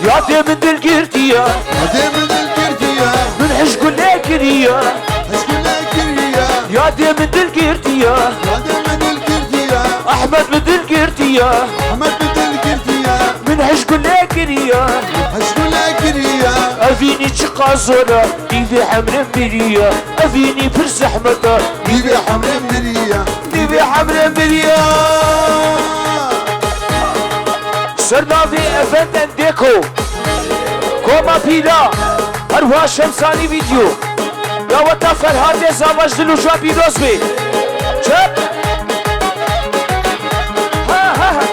يا دي من دل قرتيا يا دي من دل قرتيا من حش قلنا كريا حش قلنا كريا يا دي من دل قرتيا يا دي من دل قرتيا احمد من دل قرتيا احمد من دل قرتيا من حش قلنا كريا حش قلنا كريا افيني تشقازونا ديفي حمر مريا افيني برس احمد ديفي حمر مريا ديفي حمر مريا صرنا في افندن ديكو كوما بيلا ارواح شمساني فيديو يا وطا فرهاد زواج دلو جوا بيروز بي شب ها ها ها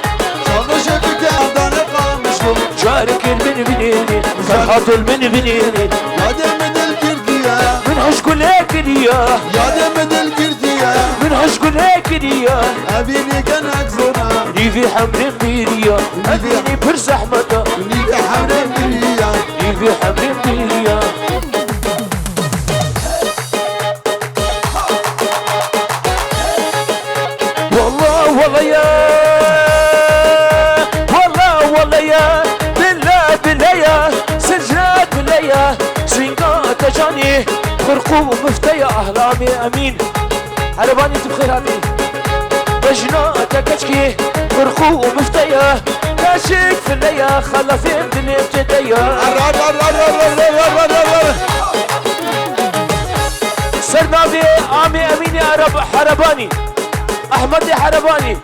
شالو شبكة عدانة قامشلو جارك المن بنيني فرحات المن بنيني يا دي من دل قرتيا من عشق الهكرية يا دي من دل قرتيا من عشق الهكرية ابيني كان اكزونا ديفي حمر ميريا افيني برز احمد ديفي حمر مريا ديفي حمر ميريا والله يا والله يا بالله بالله يا سجاد بالله يا سرنقات جاني خرقو مفتيا احلامي امين عرباني تبخير هاتي بجناتك اشكي خرقو مفتيا كاشك في الليا خلفين دنيا ابتديا سرنا في عامي امين يا رب حرباني احمد حرباني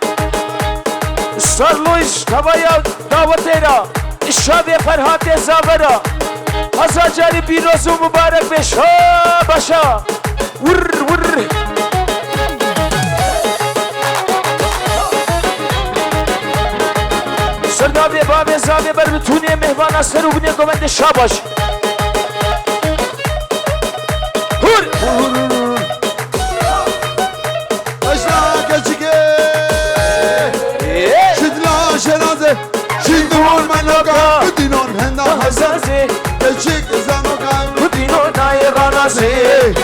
سرلوش تبايا دعوتيرا الشابي فرهات زاورا هزا جاري بيروزو مبارك بشا بشا ور ور سردابي بابي زابي بربتوني مهوانا سرو بني قومند شاباش هور شنازه شندور منوكا بدينون هندا حساسي تشيك زانوكا بدينون ناي غاناسي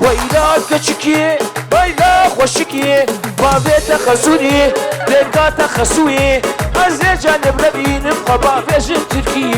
وإلا كشكي وإلا خوشكي بابي تخسوني لقا تخسوي أزي جانب ربي نبقى بابي جن تركي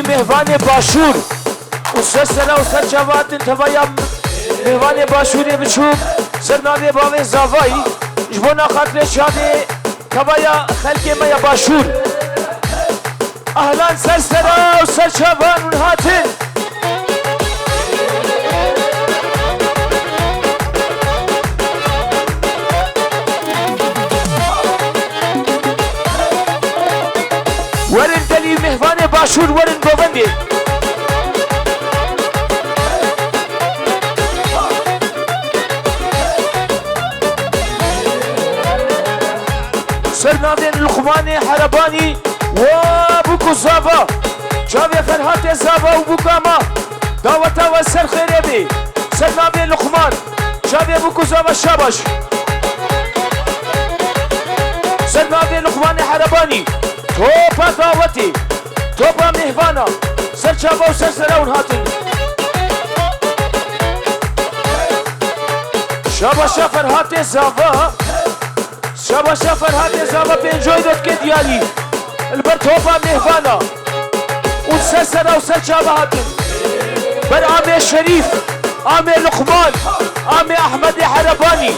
مهواني باشور وسرسرة وسر جوات انتبايا مهواني باشوري بشوب سرناوي باوي زاواي جبونا خاطر شادي تبايا خلقي ميا باشور اهلا سرسرة وسر جوان ونهاتن ورن دلي مهواني باشور ورن بوبندي سرناوي لقماني حرباني وابوكو زافا جاوي فرهات زافا وبوكاما دعوتا والسر خيربي سرناوي لقمان جاوي ابوكو زافا شاباش سرناوي لقماني حرباني توبا دعوتي توبا مهوانا سر شابا وسر سراون هاتن شابا شافر هاتي زافا شابا شافر هاتي زافا بينجوي دوت كديالي البر توبا مهوانا وسر سرا وسر شابا هاتن بر عامي شريف عامي لقمان عامي احمد حرباني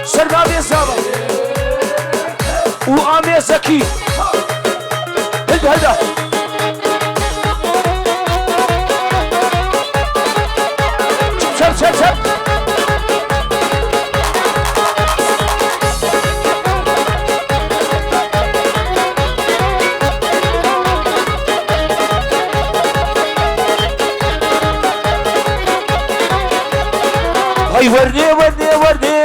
سر مامي زافا وعامي زكي هدا شب شب شب هاي وردي وردي وردي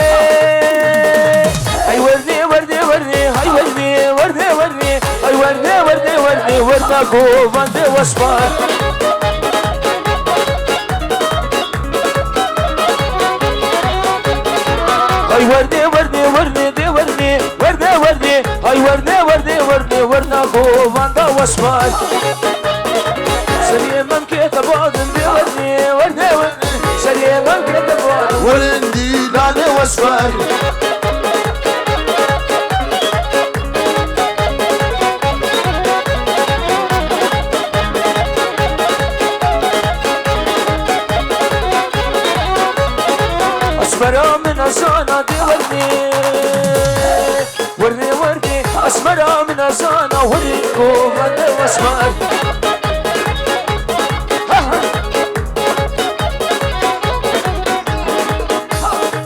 هاي وردي وردي وردي هاي وردي وردي وردي هاي وردي وردي وردي ورداكو فاندي واسبار هاي ورني ورني ورني دي ورني ورني ورني هاي ورني ورني ورني ورنا قوفاندا واسمار سليمان كيتا بعضن دي ورني ورني ورني سليمان كيتا بعضن ورندي لاني واسمار أسمرا من أزانا دي ورني ورني ورني أسمرا من أزانا ورني قوفاندا واسمار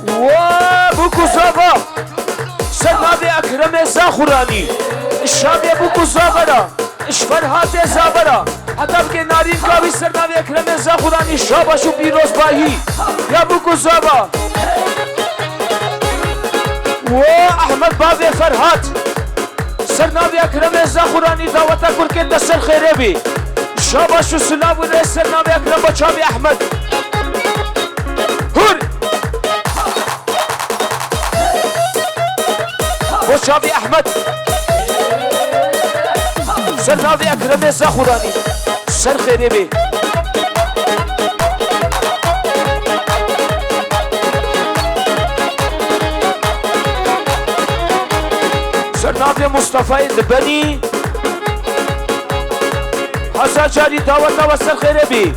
وبوكوزافا سرنابي أكرم زاخراني الشامي بوكوزافا اشفرهات زابرا حتى بكي نارين كاوي سرنابي أكرم زاخراني شاباشو بيروز باهي يا بوكوزافا وأحمد بابي فرهات سرنابي أكرم زاخراني دعوتا كركي دسر خيربي شاباشو سلام ورئيس سرنابي أكرم بچابي أحمد هور بچابي أحمد سرنابي أكرم زاخراني سر خيربي سرنابي مصطفى الدبني حسن جاري دعوة وسر خيربي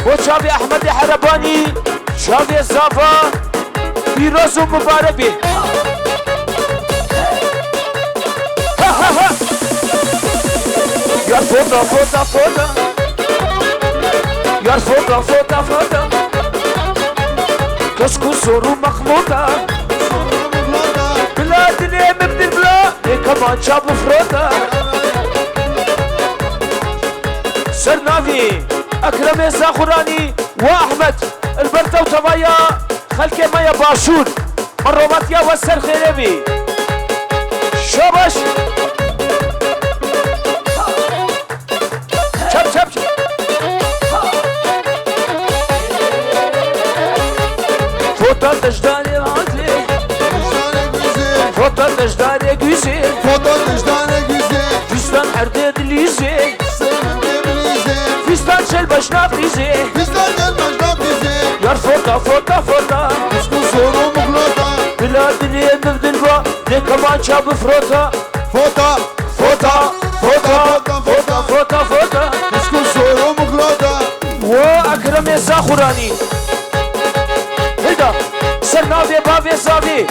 وشابي أحمد حرباني شابي الزافا بيروز مباربي يا فوتا فوتا فوتا يا فوتا فوتا فوتا كسكو سورو مخلوطة بلاد ليه مبني البلاد ليه كمان شابو فروتا سرنافي أكرم زاخراني وأحمد البرتا وتمايا خلكي مايا باشور مروماتيا والسر خيربي شابش شب شب شب فوتا تجداني عادلي فوتا تجداني güzel Foto dıştane güzel Fistan herde dilize Fistan çel başna frize Bizden gelmez lan bize Yar fota fota fota Kuşku soru muklata Biladini emivdil va Ne kaman çabı frota Fota Fota Fota Fota Fota Fota Kuşku soru muklata Wa akrem zakhurani هيدا سرنابي بابي زابي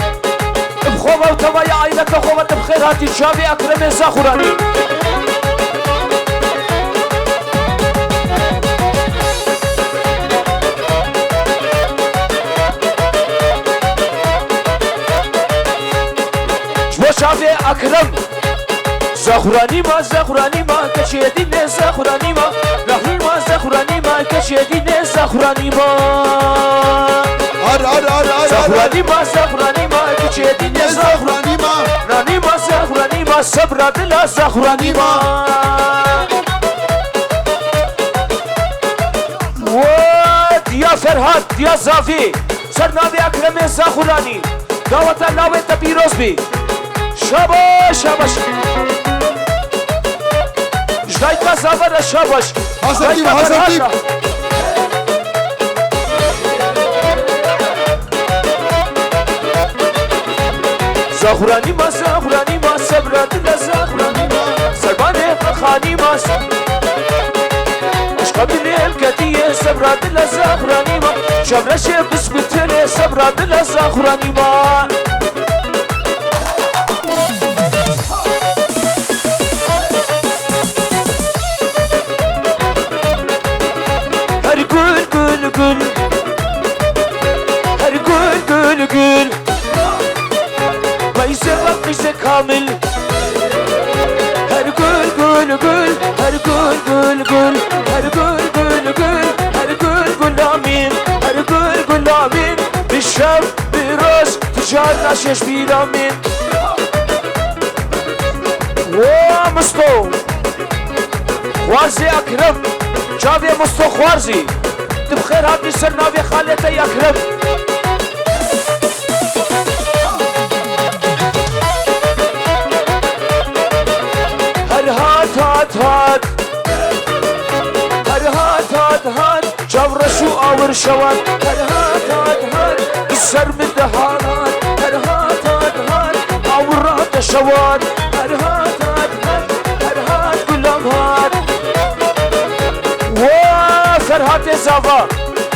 بخوبة وتمايا عائلة خوبة بخير هاتي شابي أكرم زاخراني شبو شابي أكرم زاخراني ما كشيدين زاخراني ما لحظين ما زاخراني ما كشيدين زاخراني ما زاخراني ما كشيدين زاخراني ما راني ما زاخراني ما صبر دلا زاخراني ما وديا فرهاد ديا زافي سرنابي أكرم زاخراني دعوة الناوي تبيروز بي شاباش شاباش جدايتا زابر شاباش حسن ديب زاخراني ما صبرت لزاخراني ما سرباني خاني ما عشق بليل كتيه صبرت لزاخراني ما شبرش بسكتلي صبرت لزاخراني ما هر gül gül gül Her gül gül gül Bayse bakışa kamil Her gül gül gül Her gül gül gül Her gül gül gül Her gül gül amin Her gül gül amin Bişem biraz Ticar naşeş bir amin Wa musto Warzi akrem Çaviye musto khwarzi Tibkhir hati sirnavi khalete akrem هات هات هر هات هات هات جورشو آور شوان هر هات هات هات بسر من دهانات هر هات هات هات آورات شوان هر هات هات هات هر هات گلام هات فرهات زاوا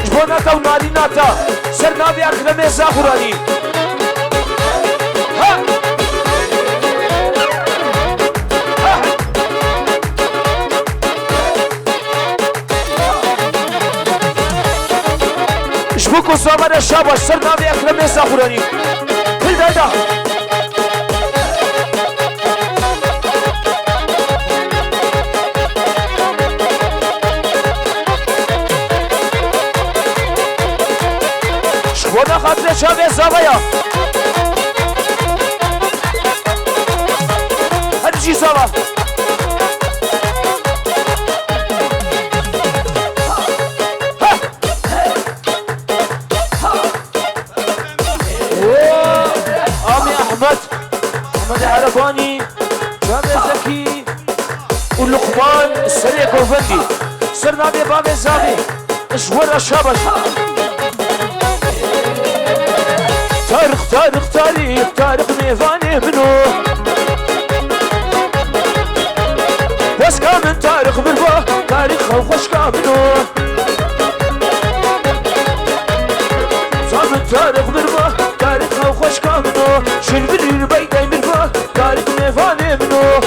جبوناتا و نالیناتا سر ناوی اکرم زاخورانی جبوكو زاوا شاباش سر ناوی اکرم زاخورانی هل دادا وانا خاطر شابه زاوية هنجي زاوية آمي أحمد عرباني شابه زكي واللقمان السريع كوفندي صرنا بباب زاوية اشورا شابش تاريخ ميفاني منو واسكا من تاريخ بالبا تاريخ وخشكا منو من تاريخ بالبا تاريخ وخشكا منو شل بالي بيدي بالبا تاريخ ميفاني منو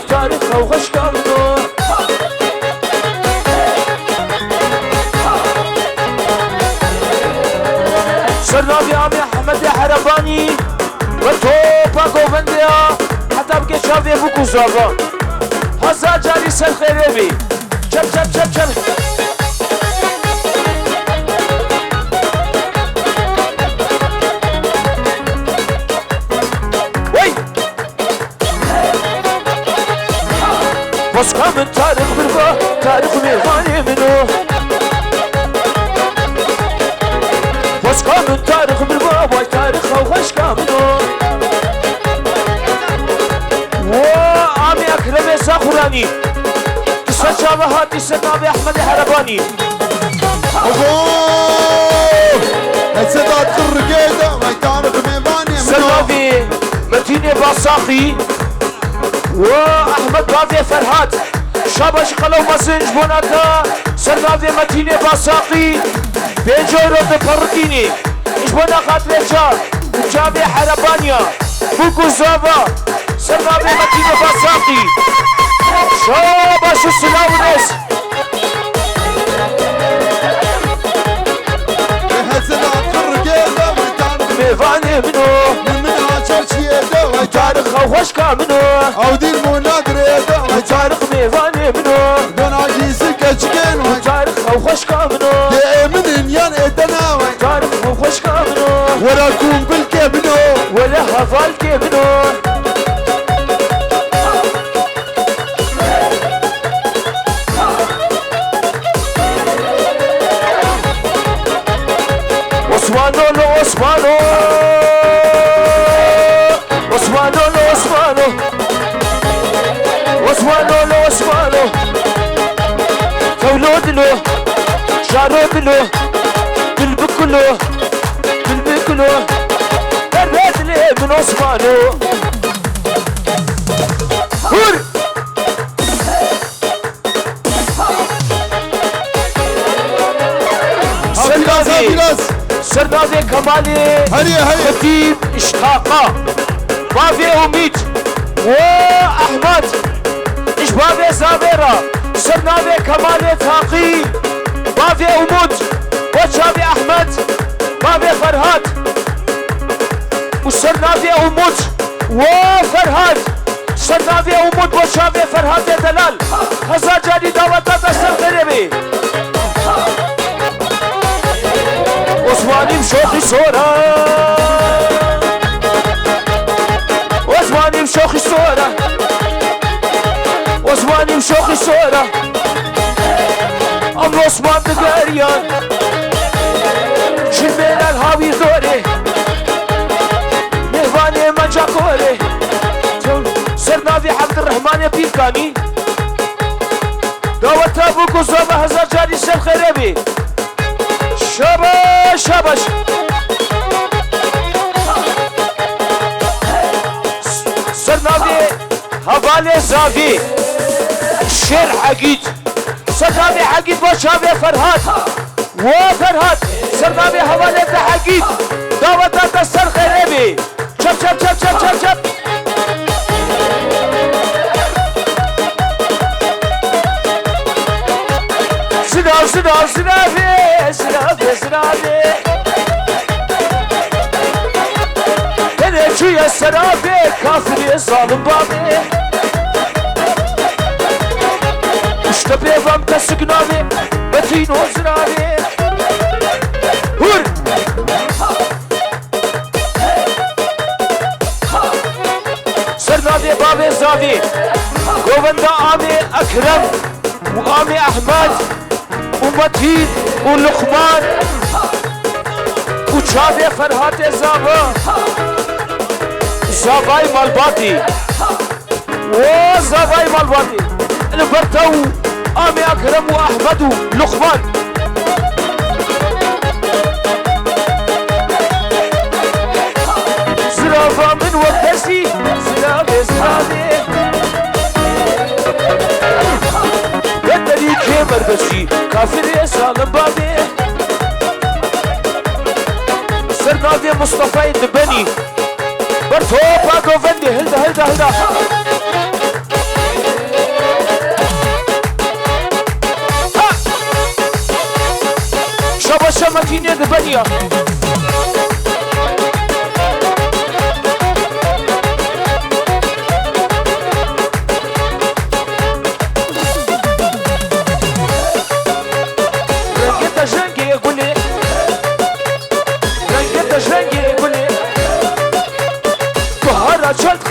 تاريخ وخشكا منو سرنابي عمي أحمد حرباني وتوبا كوفنديا حتى بكي شافي بوكو زافا هزا جاري سر خيريبي شب وي بس كم تاريخ بالفا تاريخ ميغاني منو بس كم تاريخ بالباب واي تاريخ وخش كامنو وعمي أكرم زاخوراني قصة شابهات سنابي أحمد حرباني السداد الرقيدة واي تاريخ ميفاني سنابي متيني باصاقي وأحمد بابي فرهاد شابش قلو مزنج بوناتا سنابي متيني باصاقي بيجورو بفرديني إجبنا خاطريشا وجابي حربانيا بوكو زافا سرنابي متينة باساقي شاباش السلاونس السداد الرقيدة واي تاريخ ميفاني منو من عشر شيدة واي تاريخ خوشكا منو او دي المناقريدة واي تاريخ ميفاني منو دون عجيزي كتشكين واي تاريخ خوشكا منو من يان ادنا واي تاريخ خوشكا منو ولا كون بالكبنو ولا هفال كبنو Osmano lo Osmano Osmano lo Osmano Osmano lo Osmano فولود له شارود له قلبك له قلبك له برد لي من Osmano هور سردابي كمالي هيا خطيب اشتاقة بابي أميد وأحمد إشبابي زابيرا سردابي كمالي تاقي بابي أمود وشابي أحمد بابي فرهاد وسردابي أمود وفرهاد سردابي أمود وشابي فرهاد دلال هزا جاني دعوتا دستر غريبي عثماني مشوخي صورة عثماني مشوخي صورة عثماني مشوخي صورة أم عثمان دقاريان شلمينا الهاوي ثوري مهواني منجا كوري سرنا نافي عبد الرحمن بيركاني دعوة تابوك وزوبة هزار جاري سر خريبي شاباش شاباش سر نافي هوالي زافي شير عقيد سر نافي عقيد وشابي فرهاد وفرهاد سر نافي هوالي عقيد دعوة تابوك سر خريبي شب شب شب شب شب شب سناف سناف سنافي سنافي سنافي انا شوية سنافي كافري ظالم بابي اشتبه فم كسقنافي بتينو سنافي هور سرنافي بابي زافي قوبندا آمي أكرم وآمي أحمد ومتين ولقمان وشافي فرهات زافا زافاي مالباتي وزافاي مالباتي البرتو آمي أكرم وأحمد ولقمان زرافة من وقتسي زرافة زرافة بدري كمر بشي كافر سالم بابي سرنافي مصطفى الدبني برتو باكو فندي هلدا هلدا هلدا شبا شمكين الدبنيا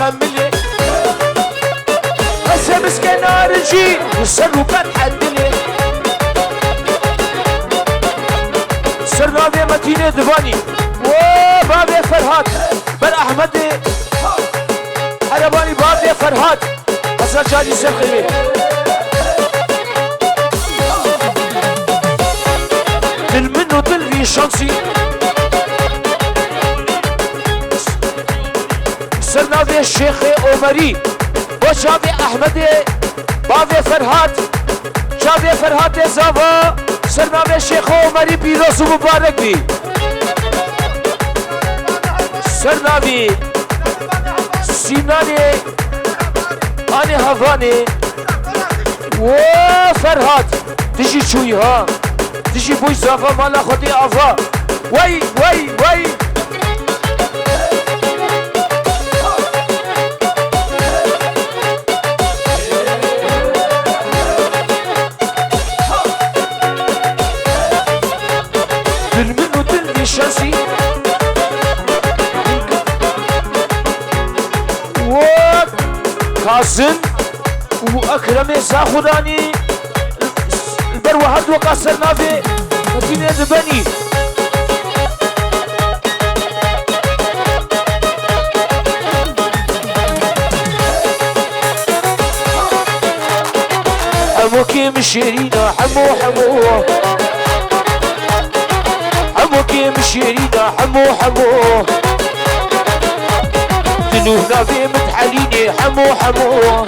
خملي هسه مسكين ارجي وصلوا كان حدلي صرنا في مدينة دباني وبابي فرهاد بن احمد حرباني بابي فرهاد هسه جالي سخري دل منو دل في شانسي صرنا في الشيخ عمري وشافي احمد بابي فرهاد شافي فرهاد زافا صرنا في الشيخ عمري بيروس مبارك بي صرنا في سيناني اني هفاني وفرهاد تجي شوي ها تجي بوي زافا مالا خدي افا وي وي وي شاسي وكازن واكرم ساخداني البروهد وقصرنا في مدينة دبني حمو كيم شيرينا حمو حمو حمو كيم شيرينا حمو حمو دلوهنا في متحاليني حمو حمو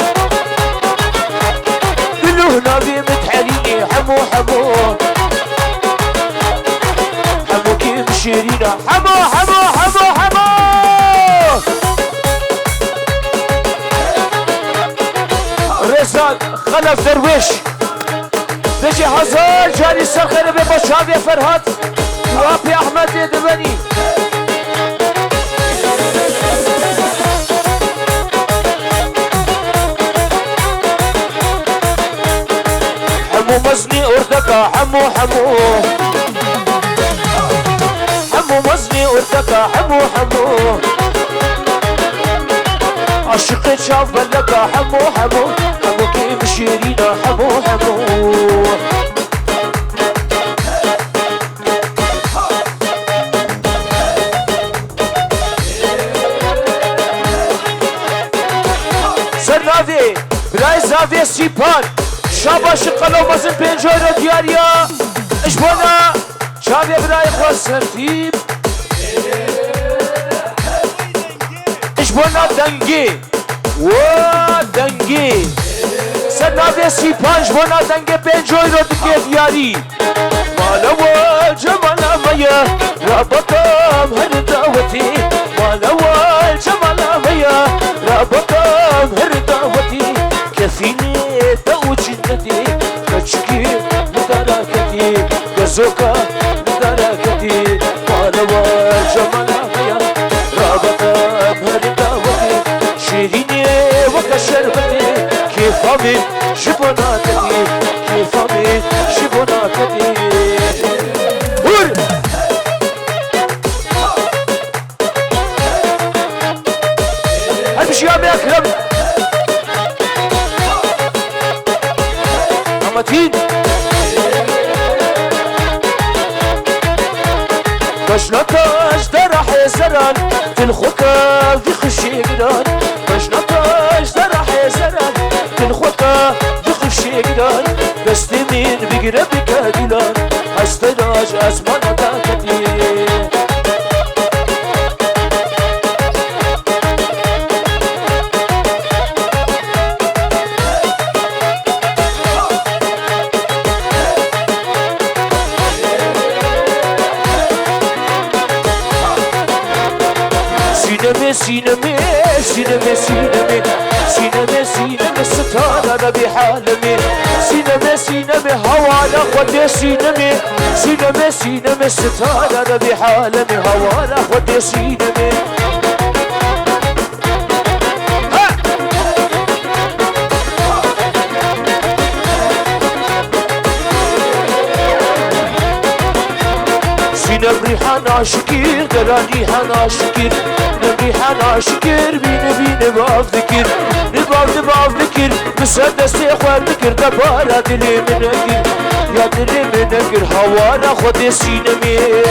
دلوهنا في متحاليني حمو حمو حمو كيم شيرينا حمو حمو حمو حمو رزاق خلف درويش تجي هزار جاني سخر بمشابه فرهاد وابي احمد دبني حمو مزني اردكا حمو حمو حمو مزني اردكا حمو حمو عشقت شاف بلكا حمو حمو حمو كيف شيرينا حمو حمو نافي سيبان شاباش قلو مزن بنجويرو دياريا اشبونا شابي براي خواست ترتيب اشبونا دنگي دنگي سر نافي سيبان اشبونا دنگي بنجويرو دياري مالوال جمالا ميا رابطام هرداوتي مالوال جمالا ميا رابطام هرداوتي كفيني دو جنتي كشكي مداركتي كزوكا مداركتي مالوال جمالا ميا رابطام هرداوتي شيريني وكشربتي كيفامي شبوناتي كيفامي شبوناتي همشي يا اكرم امتين بشنطاش درح زران في الخوكا في خشي قدان بشنطاش درح زران في الخوكا في خشي قدان بس تمين بقربك دلان هستراج اسمان تاكتي سينمي سينمي سينمي سينمي سينمي ستارة بحالمي سينمي سينمي هوانا خدي سينمي سينمي سينمي ستارة بحالمي هوانا خدي سينمي سينم ريحان شكير دران ريحان شكير ريحان شكر بيني باف ذكر نباف ذكر مسدس اخوان ذكر دبارة دلي من اكر يا دلي من اكر هوانا خد سينمي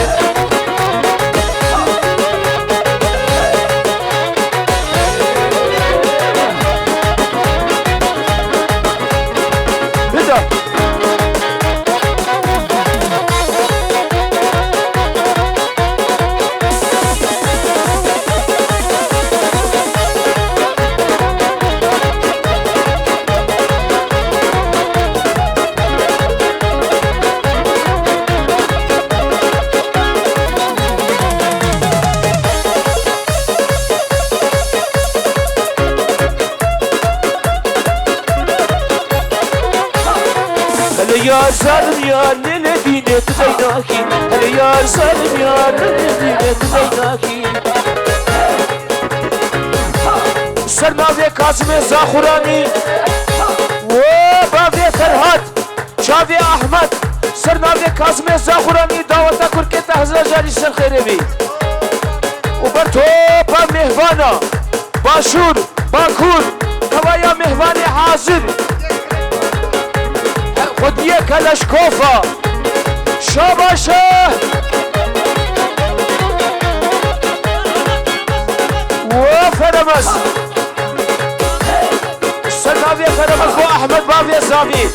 يا ظالم يا للذين تديناكي هل يا ظالم يا للذين تديناكي سرناوي كاظم زاخراني وبابي فرهاد شافي احمد سرناوي كاظم زاخراني دعوتا كركي تحزر جاري سر خيري بي وبرتو با مهوانا باشور باكور كوايا مهواني حاضر خديه كلاشكوفا شاباشه وفرمس السلافية فرمس بو احمد بافيا سامي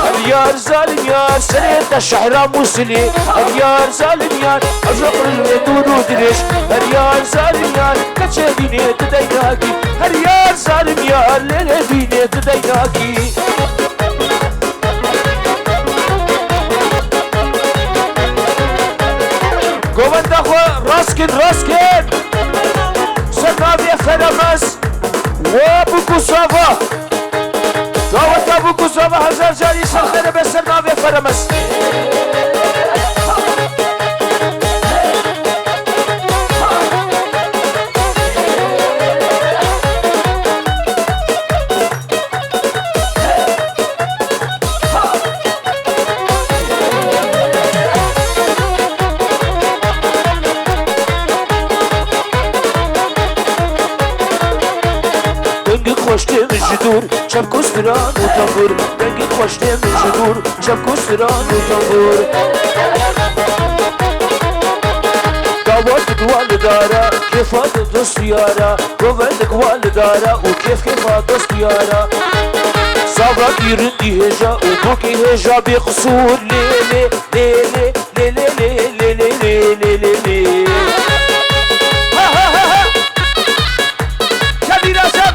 اليار ظالم يار سريت الشحرة موسلي اليار ظالم يار ازرق الودود ودريش اليار ظالم يار كتشهديني تديناكي اليار ظالم يار للذين تديناكي قومن دخو راسكن سنابي فرمس وابوكو صافا دعوت ابوكو صافا هزار جاري سنخير بسنابي فرمس خوشتم جدور شب کستران و تنبور رنگی خوشتم جدور شب کستران و تنبور دعوتك والدارة كيف هتدوس يارا قبلك والدارة وكيف هتدوس يارا صابك يردي هجا وبوكي هجا بقصور ليلي ليلي ليلي ليلي ليلي ليلي ليلي ها ها ها ها كبير أسم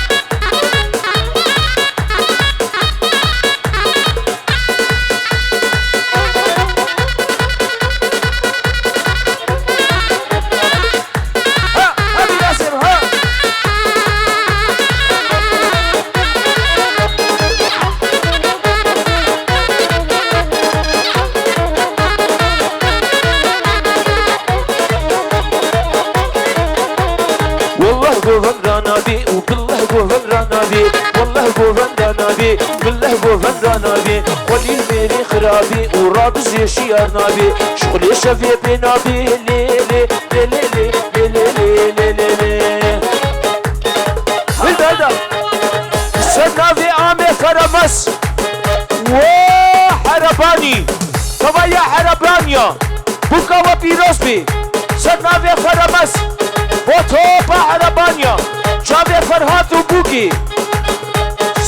وبالله بوفنرانا بي والله بوفنرانا بي بالله بوفنرانا بي ولي الميري خرابي ورابز يشيارنا بي شغلي شفي بينا بي لي لي لي لي لي لي لي لي لي هذا سنة في عامي فرمس وحرباني طبعا يا حربانيا بوكا وبيروس بي سنة في فرمس وطوبة حربانيا جابي فرهات وبوكي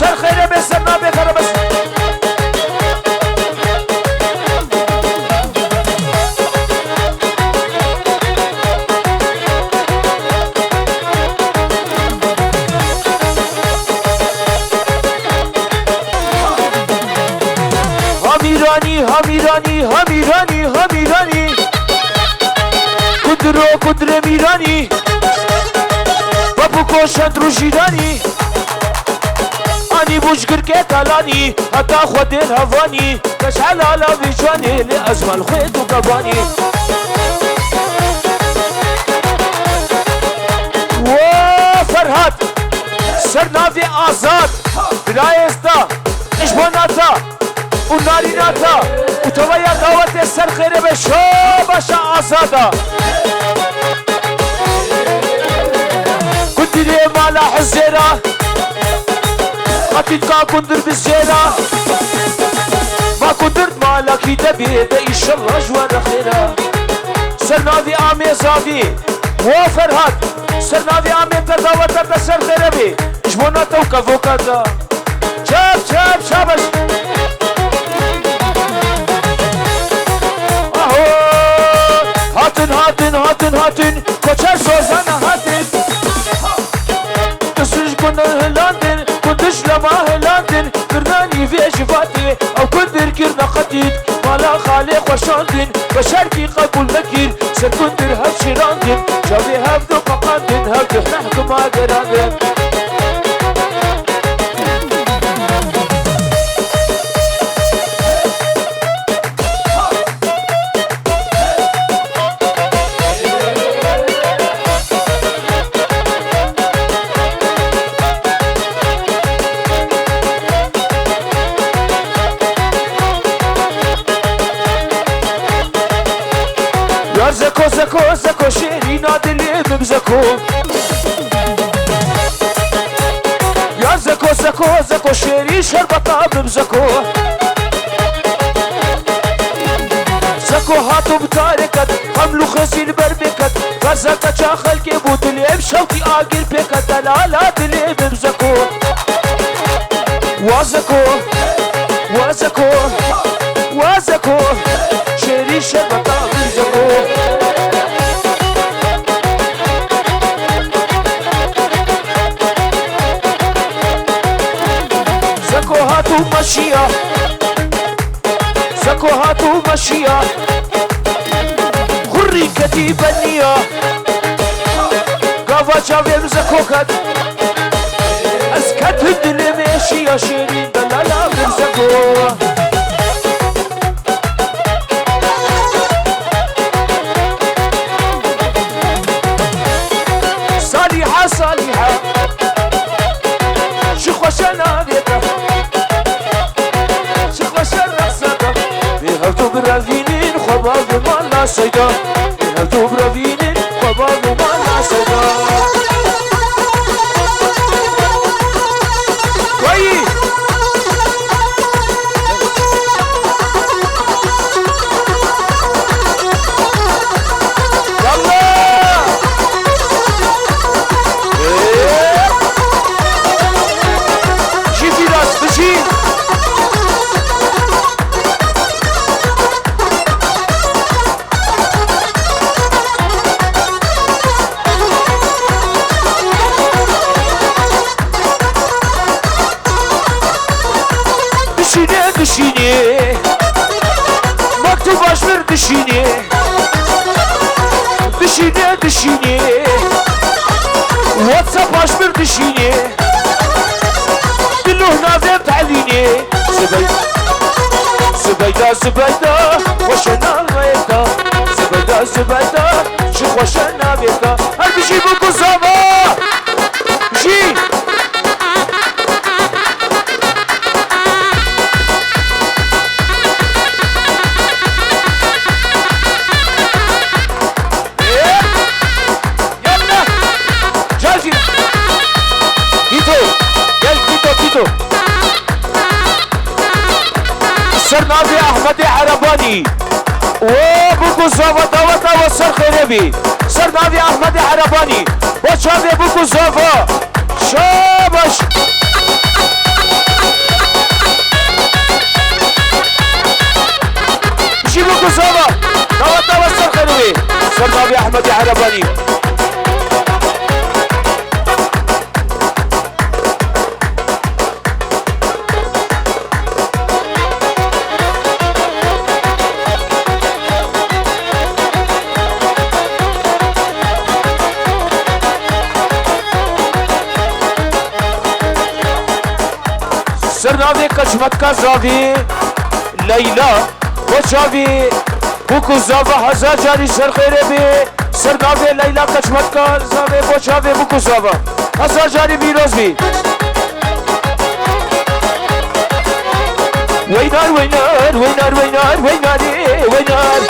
سر خيري بسرنا بخرا بس همیرانی همیرانی همیرانی همیرانی کدرو کدر میرانی بابو کوشند رو جیرانی آنی بوشگر که تلانی حتی خودین هوانی کش حلالا بیجوانی لی ازمال خود و گبانی و فرهاد سرنافی آزاد برایستا اشباناتا و ناریناتا و تویا دعوت سر خیره به شو باشا آزادا كنتري مالا حزيرة قتلك كندر بالزيرة ما كندرت مالا كي تبي إن شاء الله جوار خيرة سرنا في عامي صافي وفرهاد سرنا في عامي تداوة تبسر خيرة بي جبونا توقف وكذا شاب شاب شابش اهو هاتن هاتن هاتن هاتن كوشر سوزانا هاتن تسرج كنا هلاندن كنتش لما هلاندن كرناني في شفاتي او كندر كرنا قتيد مالا خالق وشاندن بشاركي قبول مكين سكندر هف شراندن شابي هف دو قاندن هف دحنحكم ما قراندن زكو زكو زكو شيري نادلي بزكو يا زكو زكو زكو شيري شربطة بزكو زكو هاتو بتاركت حملو خزين بربكت فزكت شاخل كيبوت اللي بشوكي آقر بكت دلالات اللي بزكو وزكو وزكو وزكو شيري شربطة بزكو زكو هاتو مشيا زكو هاتو مشيا خري كتيبة نيا قافا شافيم زكو كد اسكت هدلي ماشيا شيرين دلالا من زكو صالحة صالحة شيخ وشنا بيتا شيخ وشنا رقصتا بيهبتو برافينين خباب مالا سيدا بيهبتو برافينين خباب مالا سيدا كوي يلا دشيني دشيني دشيني واتساب اشبر دشيني دلو هنا ذيب تعليني زبيدة زبيدة وشنا بيتا زبيدة زبيدة شوف وشنا بيتا هل بيجيبوا كوزابا جي يلا جاهزين كيتو يلا كيتو صرنا في احمد عرباني وبوكو زافا دوا وصر خريبي صرنا في احمد عرباني وشافي بوكو زافا شابش جي بوكو زافا دوا وصر خريبي صرنا في احمد عرباني سرناوی کشمت کا زاوی لیلا و چاوی بوکو زاوا هزار جاری سر خیره بی سرناوی لیلا کشمت کا زاوی و چاوی بوکو زاوا هزار جاری بیروز بی وینار وینار وینار وینار ویناری وینار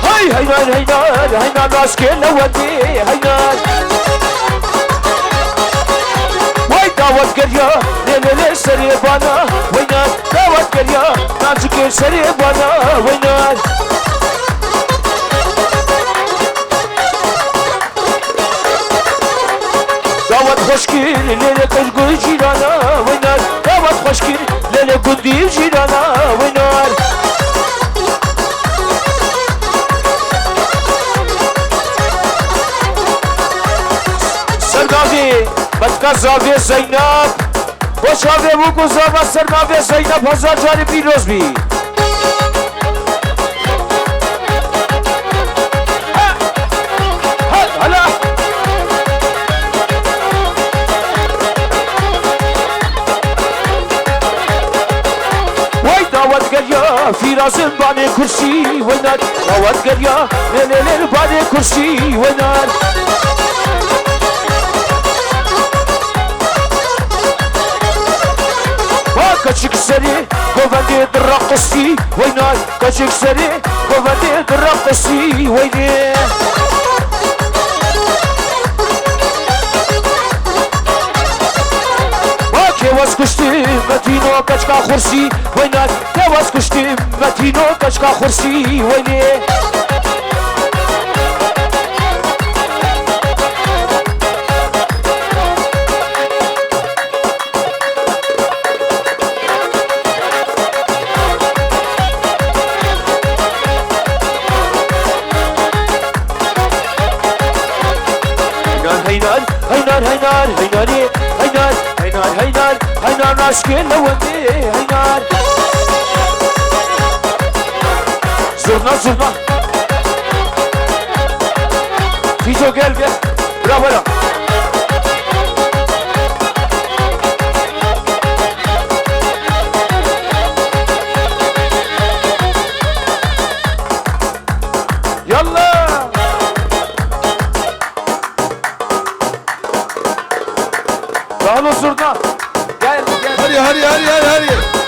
های هینار هینار هینار ناسکه لودی هینار دعوت کریا لیلی سری بانا وینار دعوت کریا نازک سری بانا وینار دعوت خوشکی لیلی کشگوی جیرانا وینار دعوت خوشکی لیلی گندی جیرانا وینار سرگاوی بدکا زاویه زینب با شاوه بوکو زاوه سرناوه زینب هزار جاری پیروز بی هلا وای دعوت گریا فیرازم بانه کرسی وینار دعوت گریا لیلی بانه کرسی وینار كاتشيك سري كوفاندي الرقصي ويناي كاتشيك سري كوفاندي الرقصي ويني كيواس كشتي متينو كاتشكا خرسي ويناي كيواس كشتي متينو كاتشكا خرسي ويني هينار هينار هينار هيناري هينار هينار هينار هينار ناشكين لودي هينار زرنا زرنا فيجو قال برافو لا يلا تعالوا زرنا هري هري هري هري هري